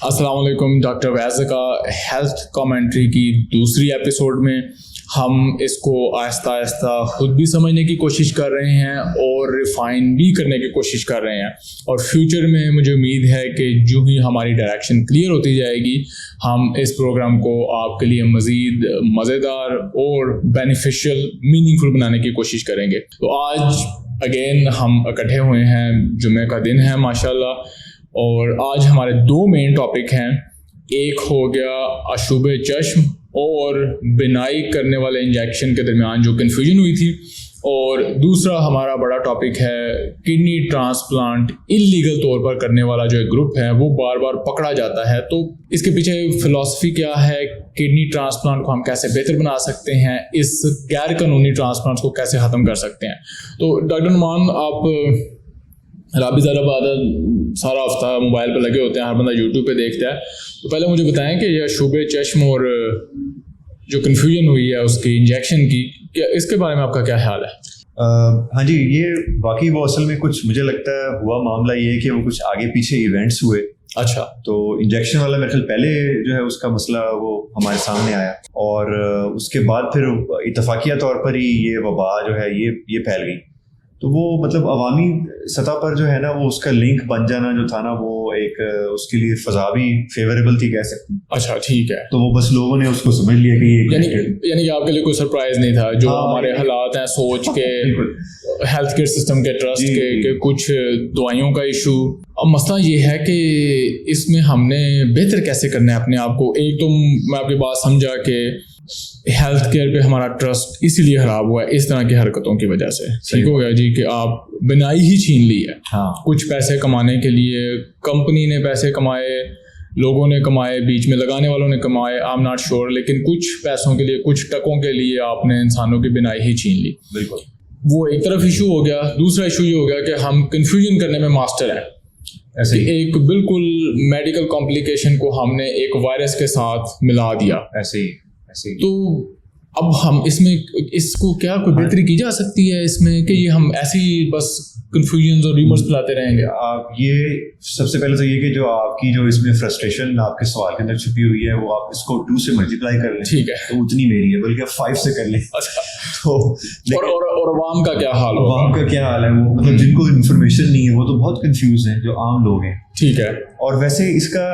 السلام علیکم. ڈاکٹر ویز کا ہیلتھ کامنٹری کی دوسری ایپیسوڈ میں ہم اس کو آہستہ آہستہ خود بھی سمجھنے کی کوشش کر رہے ہیں اور ریفائن بھی کرنے کی کوشش کر رہے ہیں, اور فیوچر میں مجھے امید ہے کہ جو ہی ہماری ڈائریکشن کلیئر ہوتی جائے گی ہم اس پروگرام کو آپ کے لیے مزید مزیدار اور بینیفیشیل میننگ فل بنانے کی کوشش کریں گے. تو آج اگین ہم اکٹھے ہوئے ہیں, جمعہ کا دن ہے ماشاءاللہ, اور آج ہمارے دو مین ٹاپک ہیں. ایک ہو گیا اشوب چشم اور بینائی کرنے والے انجیکشن کے درمیان جو کنفیوژن ہوئی تھی, اور دوسرا ہمارا بڑا ٹاپک ہے کڈنی ٹرانسپلانٹ انلیگل طور پر کرنے والا جو ایک گروپ ہے وہ بار بار پکڑا جاتا ہے. تو اس کے پیچھے فلسفی کیا ہے, کڈنی ٹرانسپلانٹ کو ہم کیسے بہتر بنا سکتے ہیں, اس غیر قانونی ٹرانسپلانٹس کو کیسے ختم کر سکتے ہیں. تو ڈاکٹر نعمان, آپ رابی ذرا بعد سارا ہفتہ موبائل پہ لگے ہوتے ہیں, ہر بندہ یوٹیوب پہ دیکھتا ہے, تو پہلے مجھے بتائیں کہ یہ اشوب چشم اور جو کنفیوژن ہوئی ہے اس کی انجیکشن کی, کیا اس کے بارے میں آپ کا کیا خیال ہے؟ ہاں جی, یہ واقعی وہ اصل میں کچھ مجھے لگتا ہے ہوا معاملہ یہ ہے کہ وہ کچھ آگے پیچھے ایونٹس ہوئے. اچھا, تو انجیکشن والا میرے خیال پہلے جو ہے اس کا مسئلہ وہ ہمارے سامنے آیا, اور اس کے بعد پھر اتفاقیہ طور پر ہی یہ وبا جو ہے یہ پھیل گئی. تو وہ مطلب عوامی سطح پر جو ہے نا وہ اس کا لنک بن جانا جو تھا نا وہ ایک اس کے لیے فضا بھی فیوریبل تھی کہہ سکتے ہیں. اچھا ٹھیک ہے. تو وہ بس لوگوں نے اس کو سمجھ لیا کہ یہ یعنی کہ آپ کے لیے کوئی سرپرائز نہیں تھا جو ہمارے حالات ہیں سوچ کے ہیلتھ کیئر سسٹم کے ٹرسٹ کے کہ کچھ دوائیوں کا ایشو. اب مسئلہ یہ ہے کہ اس میں ہم نے بہتر کیسے کرنا ہے اپنے آپ کو. ایک تو میں آپ کی بات سمجھا کہ ہیلتھ کیئر پہ ہمارا ٹرسٹ اسی لیے خراب ہوا ہے اس طرح کی حرکتوں کی وجہ سے. ٹھیک ہو گیا جی کہ آپ بنائی ہی چھین لی ہے. کچھ پیسے کمانے کے لیے کمپنی نے پیسے کمائے, لوگوں نے کمائے, بیچ میں لگانے والوں نے کمائے, آئی ایم ناٹ شیور, لیکن کچھ پیسوں کے لیے کچھ ٹکوں کے لیے آپ نے انسانوں کی بنائی ہی چھین لی. بالکل, وہ ایک طرف ایشو ہو گیا. دوسرا ایشو یہ ہو گیا کہ ہم کنفیوژن کرنے میں ماسٹر ہیں. ایسے ایک بالکل میڈیکل کمپلیکیشن کو ہم نے ایک وائرس کے ساتھ ملا دیا. ایسے ہی. تو اب ہم اس کو کیا کوئی بہتری کی جا سکتی ہے اس میں کہ یہ ہم ایسے ہی بس کنفیوژنز اور ریمرز پلاتے رہیں گے؟ آپ یہ سب سے پہلے تو یہ کہ جو آپ کی جو اس میں فرسٹریشن آپ کے سوال کے اندر چھپی ہوئی ہے وہ آپ اس کو 2 سے ملٹیپلائی کر لیں. ٹھیک ہے, تو اتنی میری ہے, بلکہ 5 سے کر لیں. تو اور عوام کا کیا حال ہے؟ عوام کا کیا حال ہے, وہ مطلب جن کو انفارمیشن نہیں ہے وہ تو بہت کنفیوز ہیں, جو عام لوگ ہیں. ٹھیک ہے. اور ویسے اس کا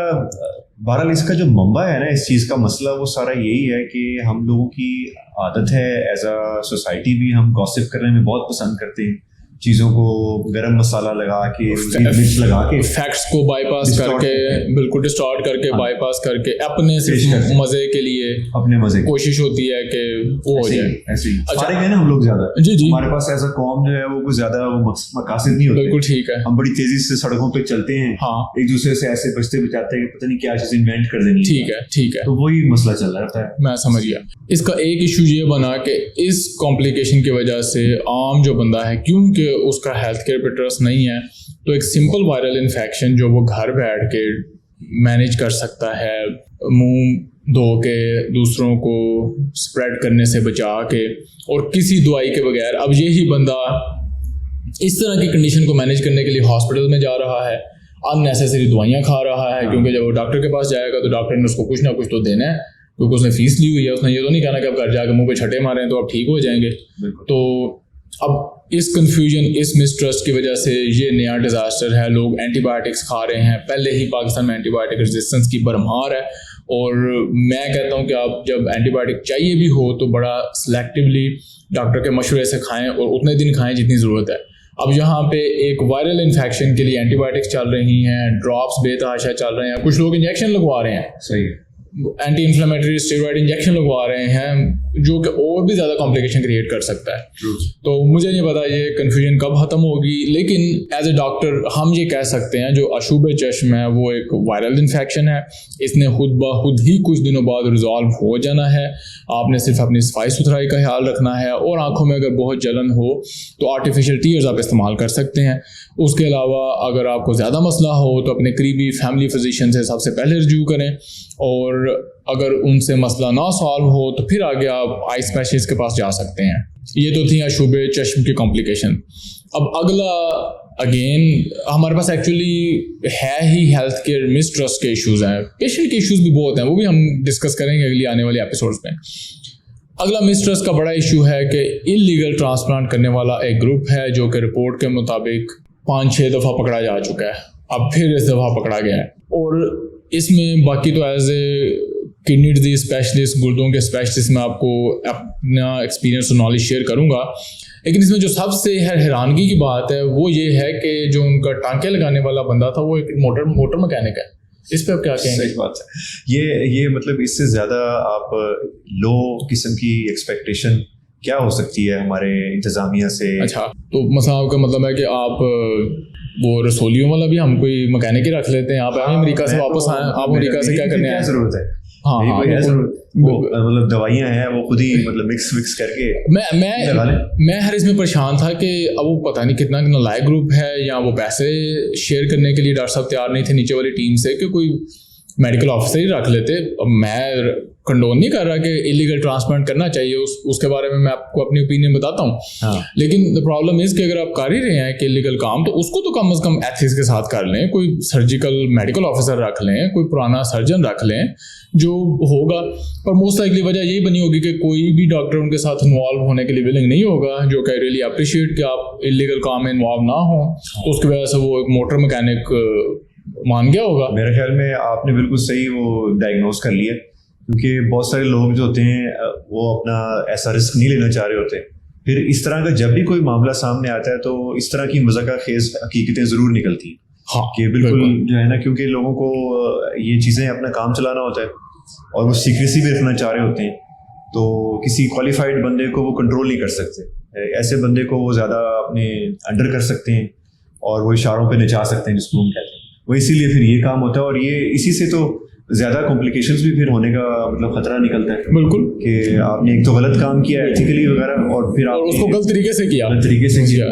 بہرحال اس کا جو منبع ہے نا اس چیز کا مسئلہ وہ سارا یہی ہے کہ ہم لوگوں کی عادت ہے ایز اے سوسائٹی بھی ہم گوسپ کرنے میں بہت پسند کرتے ہیں, چیزوں کو گرم مسالہ لگا کے مرچ لگا کے فیکٹس کو بائی پاس کر کے بالکل ڈسٹارٹ کر کے بائی پاس کر کے اپنے صرف مزے کے لیے اپنے مزے کوشش ہوتی ہے کہ وہ ہو جائے. ایسے ہی فارغ ہیں نا ہم لوگ زیادہ. جی جی, ہمارے پاس ایز اے قوم جو ہے وہ کوئی زیادہ مقاصد نہیں ہوتے. بالکل ٹھیک ہے. ہم بڑی تیزی سے سڑکوں پہ چلتے ہیں, ایک دوسرے سے ایسے بچتے بچاتے ہیں کہ پتہ نہیں کیا چیز انوینٹ کر دینی. ٹھیک ہے ٹھیک ہے. تو وہی مسئلہ چل رہا ہے. میں سمجھ گیا. اس کا ایک ایشو یہ بنا کہ اس کمپلیکیشن کی وجہ سے عام جو بندہ ہے کیونکہ اس کا ہیلتھ کیئر پہ ٹرسٹ نہیں ہے, تو ایک سمپل وائرل انفیکشن جو وہ گھر بیٹھ کے مینیج کر سکتا ہے, منہ دھو کے دوسروں کو اسپریڈ کرنے سے بچا کے اور کسی دوائی کے بغیر, اب یہی بندہ اس طرح کی کنڈیشن کو مینیج کرنے کے لیے ہاسپٹل میں جا رہا ہے, ان نیسیسری دوائیاں کھا رہا ہے, کیونکہ جب وہ ڈاکٹر کے پاس جائے گا تو ڈاکٹر نے اس کو کچھ نہ کچھ تو دینا ہے کیونکہ اس نے فیس لی ہوئی ہے. اس نے یہ تو نہیں کہنا کہ اب گھر جا کے منہ پہ چھٹے ماریں تو اب ٹھیک ہو جائیں گے. تو اب اس کنفیوژن اس مسٹرسٹ کی وجہ سے یہ نیا ڈیزاسٹر ہے. لوگ اینٹی بایوٹکس کھا رہے ہیں, پہلے ہی پاکستان میں اینٹی بایوٹک ریزسٹنس کی بھرمار ہے, اور میں کہتا ہوں کہ آپ جب اینٹی بایوٹک چاہیے بھی ہو تو بڑا سلیکٹیولی ڈاکٹر کے مشورے سے کھائیں اور اتنے دن کھائیں جتنی ضرورت ہے. اب یہاں پہ ایک وائرل انفیکشن کے لیے اینٹی بایوٹکس چل رہی ہیں, ڈراپس بے تحاشا چل رہے ہیں, کچھ لوگ انجیکشن لگوا رہے ہیں, صحیح اینٹی انفلیمیٹری اسٹیرائڈ انجیکشن لگوا رہے ہیں جو کہ اور بھی زیادہ کمپلیکیشن کریٹ کر سکتا ہے. تو مجھے نہیں پتا یہ کنفیوژن کب ختم ہوگی, لیکن ایز اے ڈاکٹر ہم یہ کہہ سکتے ہیں جو اشوب چشم ہے وہ ایک وائرل انفیکشن ہے, اس نے خود بخود ہی کچھ دنوں بعد ریزالو ہو جانا ہے. آپ نے صرف اپنی صفائی ستھرائی کا خیال رکھنا ہے, اور آنکھوں میں اگر بہت جلن ہو تو آرٹیفیشیل ٹیئرز آپ استعمال کر سکتے ہیں. اس کے علاوہ اگر آپ کو زیادہ مسئلہ ہو تو اپنے قریبی فیملی فزیشین سے سب سے پہلے رجوع کریں, اور اگر ان سے مسئلہ نہ سالو ہو تو پھر آگے آپ آئی اسپیشلسٹ کے پاس جا سکتے ہیں. یہ تو تھی اشوب چشم کی کمپلیکیشن. اب اگلا اگین ہمارے پاس ایکچولی ہے ہی ہیلتھ کیئر مسٹرسٹ کے ایشوز ہیں, پیشنٹ کے ایشوز بھی بہت ہیں, وہ بھی ہم ڈسکس کریں گے اگلی آنے والے ایپیسوڈس میں. اگلا مسٹرسٹ کا بڑا ایشو ہے کہ انلیگل ٹرانسپلانٹ کرنے والا ایک گروپ ہے جو کہ رپورٹ کے مطابق 5-6 دفعہ پکڑا جا چکا ہے, اب پھر اس دفعہ پکڑا گیا ہے. اور اس میں باقی تو as a kidney disease specialist, گردوں کے اسپیشلسٹ, میں آپ کو اپنا ایکسپیرینس اور نالج شیئر کروں گا. لیکن اس میں جو سب سے حیرانگی کی بات ہے وہ یہ ہے کہ جو ان کا ٹانکے لگانے والا بندہ تھا وہ ایک موٹر مکینک ہے. اس پہ آپ کیا کہیں گے؟ صحیح بات ہے. یہ مطلب اس سے زیادہ آپ لو قسم کی ایکسپیکٹیشن کیا ہو سکتی ہے ہمارے انتظامیہ سے؟ اچھا, تو مثلا آپ کا مطلب ہے کہ آپ وہ رسولیوں والا بھی ہم کوئی مکینک ہی رکھ لیتے ہیں, آپ امریکہ سے واپس آئیں, آپ امریکہ سے کیا کرنے ہیں, ضرورت ہے. ہاں مطلب دوائیاں ہیں وہ خود ہی مطلب مکس کر کے. میں ہر اس میں پریشان تھا کہ اب وہ پتہ نہیں کتنا نالائق گروپ ہے, یا وہ پیسے شیئر کرنے کے لیے ڈاکٹر صاحب تیار نہیں تھے نیچے والی ٹیم سے کہ کوئی میڈیکل آفیسر ہی رکھ لیتے. اب میں کنڈون نہیں کر رہا کہ انلیگل ٹرانسپلانٹ کرنا چاہیے, اس کے بارے میں آپ کو اپنی اوپینین بتاتا ہوں. لیکن دا پرابلم از کہ اگر آپ کر ہی رہے ہیں کہ انلیگل کام, تو اس کو تو کم از کم ایتھکس کے ساتھ کر لیں, کوئی سرجیکل میڈیکل آفیسر رکھ لیں, کوئی پرانا سرجن رکھ لیں جو ہوگا. پر موسٹ لائکلی وجہ یہی بنی ہوگی کہ کوئی بھی ڈاکٹر ان کے ساتھ انوالو ہونے کے لیے ولنگ نہیں ہوگا, جو کہ ریئلی اپریشیٹ کہ آپ انلیگل کام میں انوالو نہ ہوں. تو اس کی وجہ سے وہ ایک موٹر مکینک مان گیا ہوگا. میرے خیال میں آپ نے بالکل صحیح وہ ڈائگنوز کر لیا, کیونکہ بہت سارے لوگ جو ہوتے ہیں وہ اپنا ایسا رسک نہیں لینا چاہ رہے ہوتے. پھر اس طرح کا جب بھی کوئی معاملہ سامنے آتا ہے تو اس طرح کی مذاکرہ خیز حقیقتیں ضرور نکلتی ہیں. ہاں کہ بالکل جو ہے نا, کیونکہ لوگوں کو یہ چیزیں اپنا کام چلانا ہوتا ہے اور وہ سیکریسی بھی رکھنا چاہ رہے ہوتے ہیں, تو کسی کوالیفائڈ بندے کو وہ کنٹرول نہیں کر سکتے. ایسے بندے کو وہ زیادہ اپنے انڈر کر سکتے ہیں اور وہ اشاروں پہ نچا سکتے ہیں جس کو ہم کہتے ہیں. وہ اسی لیے پھر یہ کام ہوتا ہے, اور یہ اسی سے تو زیادہ کمپلیکیشنز بھی پھر ہونے کا مطلب خطرہ نکلتا ہے. بالکل, کہ آپ نے ایک تو غلط کام کیا ایتھیکلی وغیرہ, اور پھر آپ اس کو غلط طریقے سے کیا.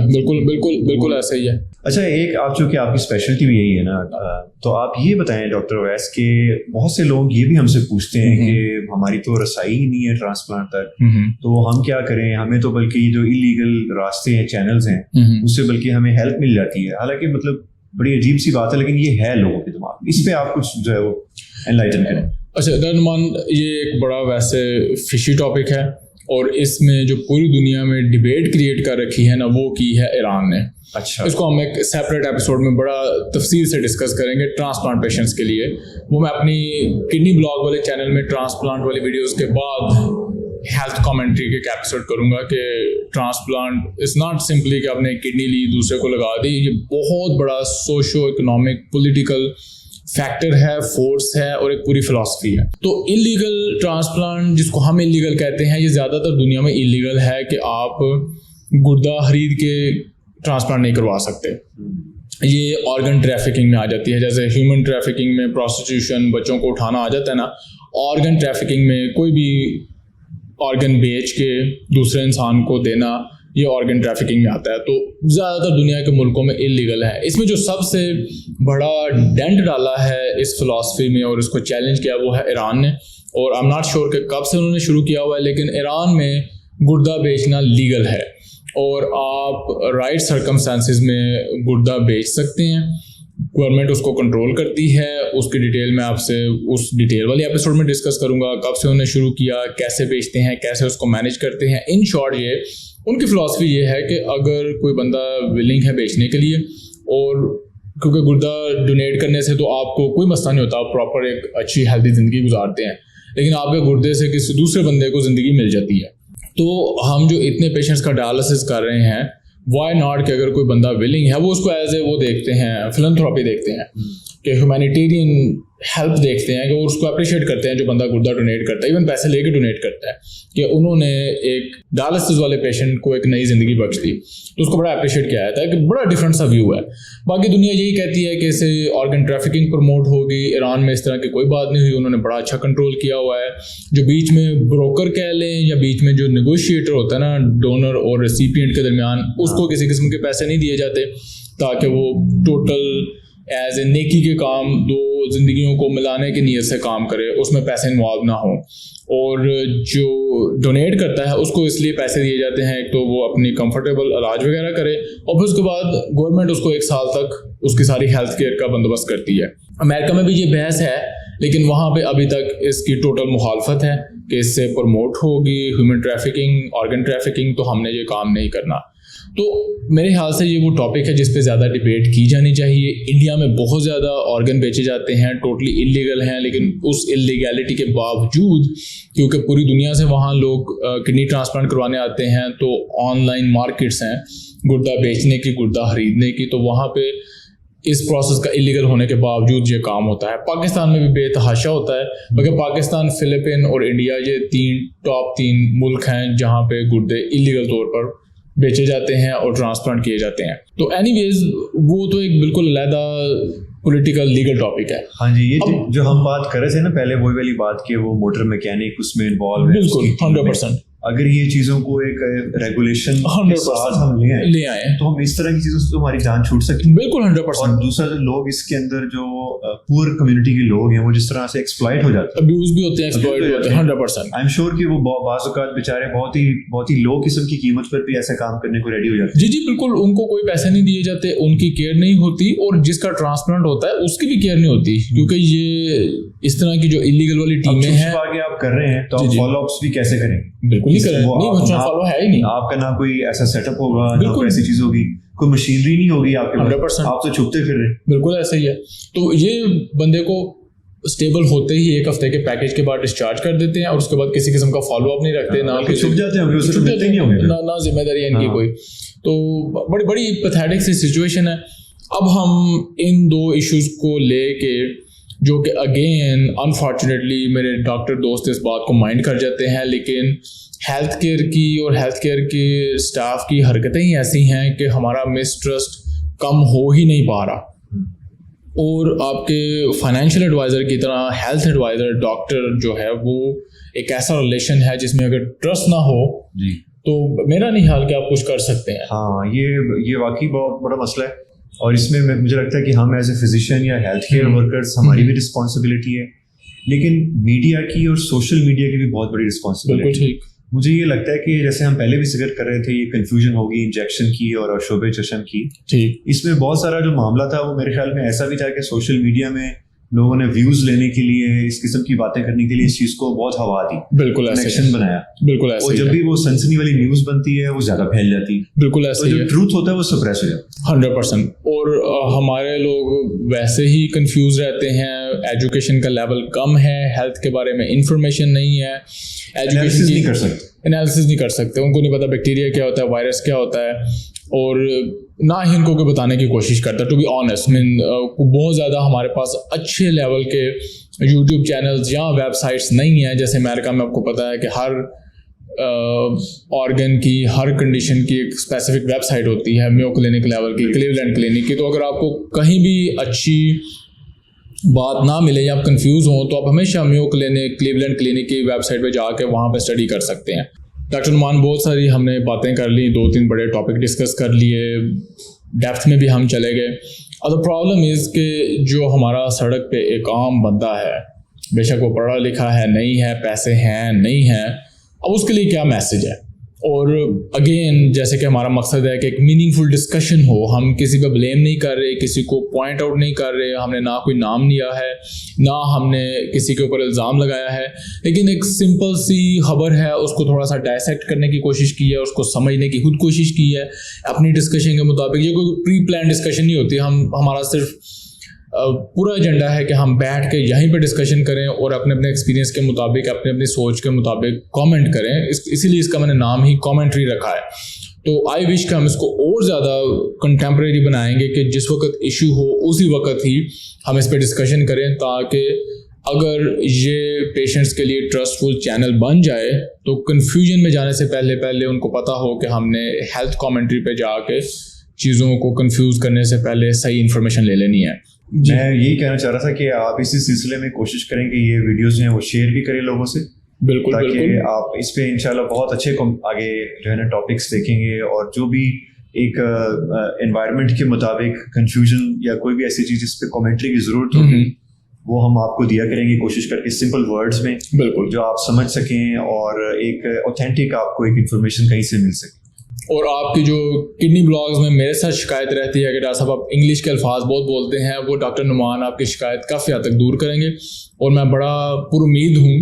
بالکل ایسا ہی ہے. اچھا, ایک آپ چونکہ آپ کی اسپیشلٹی بھی یہی ہے نا, تو آپ یہ بتائیں ڈاکٹر اویس کہ بہت سے لوگ یہ بھی ہم سے پوچھتے ہیں کہ ہماری تو رسائی ہی نہیں ہے ٹرانسپلانٹ تک, تو ہم کیا کریں, ہمیں تو بلکہ یہ جو انلیگل راستے ہیں, چینلز ہیں, اس سے بلکہ ہمیں ہیلپ مل جاتی ہے. حالانکہ مطلب بڑی عجیب سی بات ہے, لیکن یہ ہے لوگوں کے دماغ میں. اس پہ آپ کچھ جو ہے وہ انلائٹن کریں. اچھا درمان, یہ ایک بڑا ویسے فشی ٹاپک ہے, اور اس میں جو پوری دنیا میں ڈبیٹ کریٹ کر رکھی ہے نا, وہ کی ہے ایران نے. اچھا, اس کو ہم ایک سیپریٹ ایپیسوڈ میں بڑا تفصیل سے ڈسکس کریں گے ٹرانسپلانٹ پیشنٹس کے لیے. وہ میں اپنی کڈنی بلاگ والے چینل میں ٹرانسپلانٹ والی ویڈیوز کے بعد ہیلتھ کامنٹری کے ایپیسوڈ کروں گا کہ ٹرانسپلانٹ از ناٹ سمپلی کہ آپ نے کڈنی لی دوسرے کو لگا دی. یہ بہت بڑا سوشو اکنامک پولیٹیکل فیکٹر ہے, فورس ہے, اور ایک پوری فلاسفی ہے. تو انلیگل ٹرانسپلانٹ جس کو ہم انلیگل کہتے ہیں, یہ زیادہ تر دنیا میں انلیگل ہے کہ آپ گردہ خرید کے ٹرانسپلانٹ نہیں کروا سکتے. یہ آرگن ٹریفکنگ میں آ جاتی ہے, جیسے ہیومن ٹریفکنگ میں پروسٹیٹیوشن, بچوں کو اٹھانا آ جاتا ہے نا. آرگن ٹریفکنگ میں کوئی بھی آرگن بیچ کے دوسرے انسان کو دینا, یہ آرگن ٹریفکنگ میں آتا ہے. تو زیادہ تر دنیا کے ملکوں میں انلیگل ہے. اس میں جو سب سے بڑا ڈینٹ ڈالا ہے اس فلاسفی میں اور اس کو چیلنج کیا وہ ہے ایران نے. اور آئی ایم ناٹ شیور کہ کب سے انہوں نے شروع کیا ہوا ہے, لیکن ایران میں گردہ بیچنا لیگل ہے, اور آپ رائٹ سرکمسٹانسز میں گردہ بیچ سکتے ہیں. گورنمنٹ اس کو کنٹرول کرتی ہے. اس کی ڈیٹیل میں آپ سے اس ڈیٹیل والی ایپیسوڈ میں ڈسکس کروں گا, کب سے انہوں نے شروع کیا, کیسے بیچتے ہیں, کیسے اس کو مینیج کرتے ہیں. ان شارٹ یہ ان کی فلاسفی یہ ہے کہ اگر کوئی بندہ ولنگ ہے بیچنے کے لیے, اور کیونکہ گردہ ڈونیٹ کرنے سے تو آپ کو کوئی مسئلہ نہیں ہوتا, آپ پراپر ایک اچھی ہیلدی زندگی گزارتے ہیں, لیکن آپ کے گردے سے کسی دوسرے بندے کو زندگی مل جاتی ہے. تو ہم جو اتنے پیشنٹس کا ڈائلسس کر رہے ہیں, وائی ناٹ کہ اگر کوئی بندہ ولنگ ہے, وہ اس کو ایز اے وہ دیکھتے ہیں, فلنتھراپی دیکھتے ہیں, کہ ہیومینیٹیرین ہیلپ دیکھتے ہیں, کہ وہ اس کو اپریشیٹ کرتے ہیں جو بندہ گردہ ڈونیٹ کرتا ہے, ایون پیسے لے کے ڈونیٹ کرتا ہے, کہ انہوں نے ایک ڈائلسس والے پیشنٹ کو ایک نئی زندگی بخش دی. تو اس کو بڑا اپریشیٹ کیا جاتا ہے, کہ بڑا ڈفرینٹ سا ویو ہے. باقی دنیا یہی کہتی ہے کہ اسے آرگن ٹریفکنگ پروموٹ ہوگی. ایران میں اس طرح کی کوئی بات نہیں ہوئی, انہوں نے بڑا اچھا کنٹرول کیا ہوا ہے. جو بیچ میں بروکر کہہ لیں یا بیچ میں جو نیگوشیٹر ہوتا ہے نا ڈونر اور ریسیپینٹ کے درمیان, اس کو کسی قسم کے پیسے نہیں دیے جاتے تاکہ وہ ٹوٹل ایز اے نیکی کے کام، دو زندگیوں کو ملانے کی نیت سے کام کرے، اس میں پیسے انوالو نہ ہوں. اور جو ڈونیٹ کرتا ہے اس کو اس لیے پیسے دیے جاتے ہیں، ایک تو وہ اپنی کمفرٹیبل علاج وغیرہ کرے، اور پھر اس کے بعد گورنمنٹ اس کو 1 سال تک اس کی ساری ہیلتھ کیئر کا بندوبست کرتی ہے. امریکہ میں بھی یہ بحث ہے، لیکن وہاں پہ ابھی تک اس کی ٹوٹل مخالفت ہے کہ اس سے پروموٹ ہوگی ہیومن ٹریفکنگ، آرگن ٹریفکنگ، تو ہم نے یہ کام نہیں کرنا. تو میرے خیال سے یہ وہ ٹاپک ہے جس پہ زیادہ ڈیبیٹ کی جانی چاہیے. انڈیا میں بہت زیادہ آرگن بیچے جاتے ہیں، ٹوٹلی انلیگل ہیں، لیکن اس انلیگیلٹی کے باوجود کیونکہ پوری دنیا سے وہاں لوگ کڈنی ٹرانسپلانٹ کروانے آتے ہیں، تو آن لائن مارکیٹس ہیں گردہ بیچنے کی، گردہ خریدنے کی، تو وہاں پہ اس پروسیس کا انلیگل ہونے کے باوجود یہ کام ہوتا ہے. پاکستان میں بھی بے تحاشا ہوتا ہے، مگر پاکستان، فلپین اور انڈیا یہ ٹاپ 3 ملک ہیں جہاں پہ گردے انلیگل طور پر بیچے جاتے ہیں اور ٹرانسپلانٹ کیے جاتے ہیں. تو اینی ویز وہ تو ایک بالکل علیحدہ پولیٹیکل لیگل ٹاپک ہے. ہاں جی، یہ جو ہم بات کر رہے تھے نا پہلے، وہی والی بات کہ وہ موٹر میکینک اس میں انوالو ہے. بالکل 100%. اگر یہ چیزوں کو ایک ریگولیشن کے ساتھ ہم لے آئیں تو ہم اس طرح کی چیزوں سے ہماری جان چھوٹ سکتی ہے. بالکل 100%. اور دوسرا جو لوگ اس کے اندر جو پور کمیونٹی کے لوگ ہیں وہ جس طرح سے ایکسپلائٹ ہو جاتے ہیں، ابیوز بھی ہوتے ہیں، ایکسپلائٹ ہوتے ہیں 100%. آئی ایم شیور کہ وہ بعض اوقات بیچارے بہت ہی لو قسم کی قیمت پر بھی ایسا کام کرنے کو ریڈی ہو جاتے ہیں. جی بالکل، ان کو کوئی پیسے نہیں دیے جاتے، ان کی کیئر نہیں ہوتی، اور جس کا ٹرانسپلانٹ ہوتا ہے اس کی بھی کیئر نہیں ہوتی، کیونکہ یہ اس طرح کی جو انلیگل والی ٹیمیں ہیں. آگے آپ کر رہے ہیں تو آپ فالو اپس بھی کیسے کریں؟ بالکل نہیں کریں، نہیں فالو ہے ہی نہیں. آپ کا نہ کوئی ایسا سیٹ اپ ہوگا، نہ کوئی ایسی چیز ہوگی، کوئی مشینری نہیں ہوگی آپ کے پاس، آپ تو چھپتے پھر رہے. بالکل ایسا ہی ہے. تو یہ بندے کو اسٹیبل ہوتے ہی 1 ہفتے کے پیکیج کے بعد ڈسچارج کر دیتے ہیں، اور اس کے بعد کسی قسم کا فالو اپ نہیں رکھتے، نہ چھپ جاتے ہیں، نہ ذمہ داری ہے ان کی کوئی. تو بڑی پیتھیٹک سی سچویشن ہے. اب ہم ان 2 ایشوز کو لے کے، جو کہ اگین انفارچونیٹلی میرے ڈاکٹر دوست اس بات کو مائنڈ کر جاتے ہیں، لیکن ہیلتھ کیئر کی اور ہیلتھ کیئر کے اسٹاف کی حرکتیں ہی ایسی ہیں کہ ہمارا مسٹرسٹ کم ہو ہی نہیں پا رہا. اور آپ کے فائنینشیل ایڈوائزر کی طرح ہیلتھ ایڈوائزر ڈاکٹر جو ہے وہ ایک ایسا ریلیشن ہے جس میں اگر ٹرسٹ نہ ہو جی تو میرا نہیں حال کہ آپ کچھ کر سکتے ہیں. ہاں، یہ واقعی بہت بڑا مسئلہ ہے، اور اس میں مجھے لگتا ہے کہ ہم ایز اے فزیشین یا ہیلتھ کیئر ورکرز ہماری بھی رسپانسبلٹی ہے، لیکن میڈیا کی اور سوشل میڈیا کی بھی بہت بڑی رسپانسبلٹی. بالکل ٹھیک. مجھے یہ لگتا ہے کہ جیسے ہم پہلے بھی ذکر کر رہے تھے، یہ کنفیوژن ہوگی انجیکشن کی اور شعبے چشم کی. ٹھیک. اس میں بہت سارا جو معاملہ تھا وہ میرے خیال میں ایسا بھی تھا کہ سوشل میڈیا میں لوگوں نے ویوز لینے کے لیے، اس قسم کی باتیں کرنے کے لیے اس چیز کو بہت ہوا دی. بالکل کنیکشن بنایا. بالکل ایسا. اور جب بھی وہ سنسنی والی نیوز بنتی ہے وہ زیادہ پھیل جاتی ہے. بالکل ایسا. جو ٹروتھ ہوتا ہے وہ سپریس ہو جاتا ہے 100%. اور ہمارے لوگ ویسے ہی کنفیوز رہتے ہیں، ایجوکیشن کا لیول کم ہے، ہیلتھ کے بارے میں انفارمیشن نہیں ہے، انالیسس نہیں کر سکتے، ان کو نہیں پتا بیکٹیریا کیا ہوتا ہے، وائرس کیا ہوتا ہے، اور نہ ہی ان کو کوئی بتانے کی کوشش کرتا. ٹو بی آنیسٹ، بہت زیادہ ہمارے پاس اچھے لیول کے یوٹیوب چینلز یا ویب سائٹس نہیں ہیں. جیسے امریکہ میں آپ کو پتا ہے کہ ہر آرگن کی، ہر کنڈیشن کی ایک اسپیسیفک ویب سائٹ ہوتی ہے، میو کلینک لیول کی، کلیولینڈ کلینک کی. تو اگر آپ کو کہیں بھی اچھی بات نہ ملے یا آپ کنفیوز ہوں تو آپ ہمیشہ میو کلینک، کلیولینڈ کلینک کی ویب سائٹ پہ جا کے وہاں پہ اسٹڈی کر سکتے ہیں. ڈاکٹر نعمان، بہت ساری ہم نے باتیں کر لی، 2-3 بڑے ٹاپک ڈسکس کر لیے، ڈیپتھ میں بھی ہم چلے گئے. اب دا پرابلم از کہ جو ہمارا سڑک پہ ایک عام بندہ ہے، بے شک وہ پڑھا لکھا ہے نہیں ہے، پیسے ہیں نہیں ہیں، اب اس کے لیے کیا میسج ہے؟ اور اگین جیسے کہ ہمارا مقصد ہے کہ ایک میننگ فل ڈسکشن ہو، ہم کسی پہ بلیم نہیں کر رہے، کسی کو پوائنٹ آؤٹ نہیں کر رہے، ہم نے نہ کوئی نام لیا ہے، نہ ہم نے کسی کے اوپر الزام لگایا ہے، لیکن ایک سمپل سی خبر ہے، اس کو تھوڑا سا ڈائسیکٹ کرنے کی کوشش کی ہے، اس کو سمجھنے کی خود کوشش کی ہے اپنی ڈسکشن کے مطابق. یہ کوئی پری پلان ڈسکشن نہیں ہوتی، ہمارا صرف پورا ایجنڈا ہے کہ ہم بیٹھ کے یہیں پہ ڈسکشن کریں اور اپنے ایکسپیرینس کے مطابق، اپنی سوچ کے مطابق کامنٹ کریں. اسی لیے اس کا میں نے نام ہی کامنٹری رکھا ہے. تو آئی وش کہ ہم اس کو اور زیادہ کنٹمپریری بنائیں گے کہ جس وقت ایشو ہو اسی وقت ہی ہم اس پہ ڈسکشن کریں، تاکہ اگر یہ پیشنٹس کے لیے ٹرسٹفل چینل بن جائے تو کنفیوژن میں جانے سے پہلے ان کو پتہ ہو کہ ہم نے ہیلتھ کامنٹری پہ جا کے چیزوں کو کنفیوز کرنے سے پہلے صحیح انفارمیشن لے لینی ہے. میں یہی کہنا چاہ رہا تھا کہ آپ اسی سلسلے میں کوشش کریں کہ یہ ویڈیوز جو ہیں وہ شیئر بھی کریں لوگوں سے. بالکل. تاکہ آپ اس پہ انشاءاللہ بہت اچھے آگے جو ہے نا ٹاپکس دیکھیں گے، اور جو بھی ایک انوائرمنٹ کے مطابق کنفیوژن یا کوئی بھی ایسی چیز جس پہ کامنٹری کی ضرورت ہوگی وہ ہم آپ کو دیا کریں گے کوشش کر کے سمپل ورڈز میں، بالکل، جو آپ سمجھ سکیں اور ایک اوتھینٹک آپ کو ایک انفارمیشن کہیں سے مل سکے. اور آپ کی جو کڈنی بلاگز میں میرے ساتھ شکایت رہتی ہے کہ ڈاکٹر صاحب آپ انگلش کے الفاظ بہت بولتے ہیں، وہ ڈاکٹر نعمان آپ کی شکایت کافی حد تک دور کریں گے. اور میں بڑا پر امید ہوں،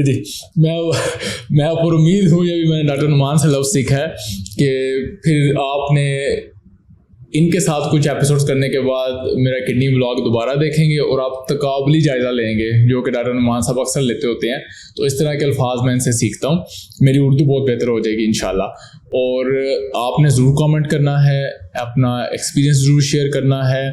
جی میں پر امید ہوں، یہ بھی میں نے ڈاکٹر نعمان سے لفظ سیکھا ہے کہ پھر آپ نے ان کے ساتھ کچھ ایپیسوڈز کرنے کے بعد میرا کڈنی بلاگ دوبارہ دیکھیں گے اور آپ تقابلی جائزہ لیں گے، جو کہ ڈاکٹر نعمان صاحب اکثر لیتے ہوتے ہیں. تو اس طرح کے الفاظ میں ان سے سیکھتا ہوں، میری اردو بہت بہتر ہو جائے گی انشاءاللہ. اور آپ نے ضرور کامنٹ کرنا ہے، اپنا ایکسپیرینس ضرور شیئر کرنا ہے.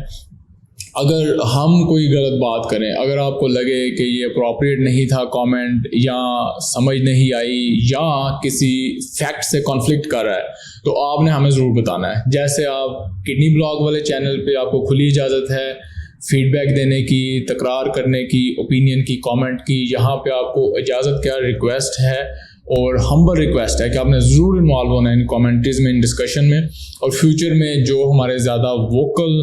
اگر ہم کوئی غلط بات کریں، اگر آپ کو لگے کہ یہ اپروپریٹ نہیں تھا کامنٹ، یا سمجھ نہیں آئی، یا کسی فیکٹ سے کانفلکٹ کر رہا ہے، تو آپ نے ہمیں ضرور بتانا ہے. جیسے آپ کڈنی بلاگ والے چینل پہ آپ کو کھلی اجازت ہے فیڈ بیک دینے کی، تکرار کرنے کی، اوپینین کی، کامنٹ کی، یہاں پہ آپ کو اجازت کیا ریکویسٹ ہے اور ہمبل ریکویسٹ ہے کہ آپ نے ضرور انوالو ہونا ہے ان کامنٹریز میں، ان ڈسکشن میں. اور فیوچر میں جو ہمارے زیادہ ووکل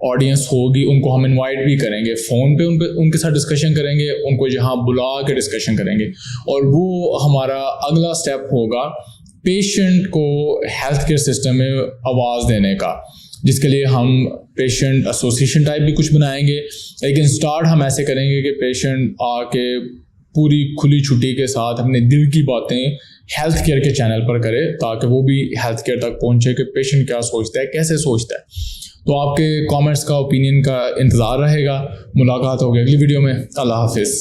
آڈینس ہوگی ان کو ہم انوائٹ بھی کریں گے، فون پہ ان کے ساتھ ڈسکشن کریں گے، ان کو یہاں بلا کے ڈسکشن کریں گے. اور وہ ہمارا اگلا سٹیپ ہوگا پیشنٹ کو ہیلتھ کیئر سسٹم میں آواز دینے کا، جس کے لیے ہم پیشنٹ ایسوسیشن ٹائپ بھی کچھ بنائیں گے. لیکن سٹارٹ ہم ایسے کریں گے کہ پیشنٹ آ کے پوری کھلی چھٹی کے ساتھ اپنے دل کی باتیں ہیلتھ کیئر کے چینل پر کرے، تاکہ وہ بھی ہیلتھ کیئر تک پہنچے کہ پیشنٹ کیا سوچتا ہے، کیسے سوچتا ہے. تو آپ کے کامنٹس کا، اوپینین کا انتظار رہے گا. ملاقات ہوگی اگلی ویڈیو میں. اللہ حافظ.